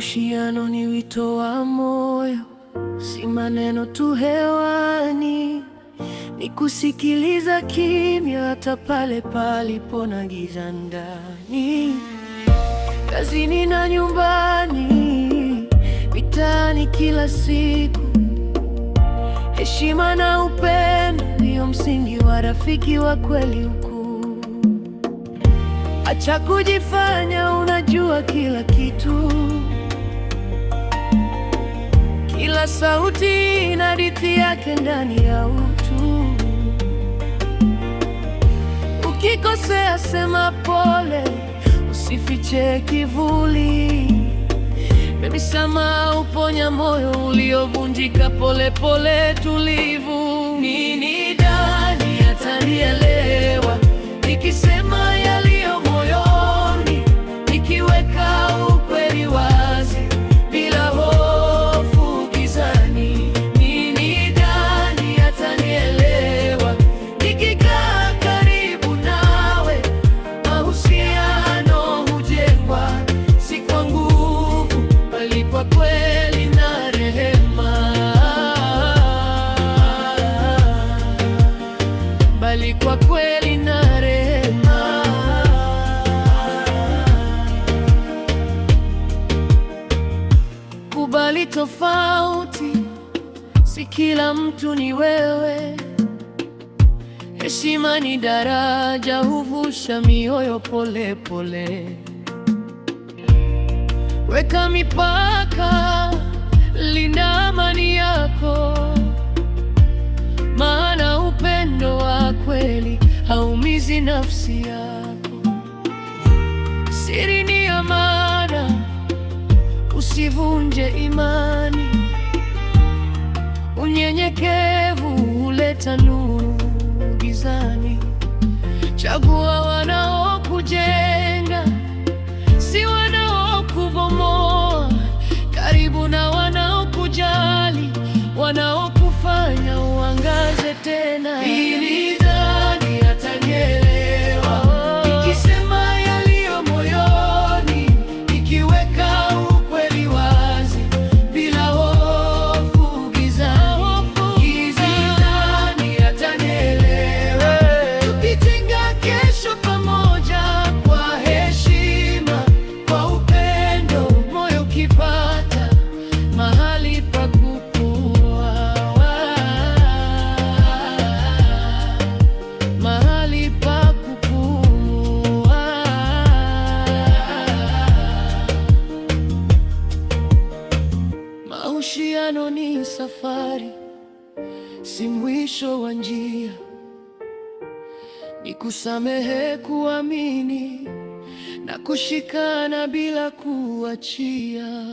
Mahusiano ni wito wa moyo, si maneno tu hewani. Ni kusikiliza kimya hata pale palipo na giza ndani. Kazini na nyumbani, mitaani kila siku. Heshima na upendo ndio msingi wa rafiki wa kweli huku. Acha kujifanya unajua kila kitu. Kila sauti ina hadithi yake ndani ya utu. Ukikosea sema pole, usifiche kivuli. Msamaha uponya moyo uliovunjika. Pole pole tulivu. Nini ndani atanielewa nikisema yaliyo moyoni, nikiweka ukweli wazi bila hofu gizani. Nini ndani atanielewa nikikaa karibu nawe. Mahusiano hujengwa si kwa nguvu, bali kwa kweli na rehema. Bali kwa kweli na rehema. Kubali tofauti, si kila mtu ni wewe. Heshima ni daraja, huvusha mioyo pole pole. Weka mipaka, linda amani yako, maana upendo wa kweli haumizi nafsi yako. Siri ni amana, usivunje imani. Unyenyekevu huleta nuru gizani. Chagua wanaokujenga, si wanaokubomoa. Karibu na wanaokujali, wanaokufanya uangaze tena. Ili ndani atanielewa nikisema yaliyo moyoni, nikiweka ukweli wazi bila hofu gizani. Ndani atanielewa tukijenga kesho pamoja, kwa heshima, kwa upendo. Moyo ukipata mahali pa kupumua, mahali pa kupumua. Mahusiano ni safari, si mwisho wa njia. Ni kusamehe, kuamini na kushikana bila kuachia.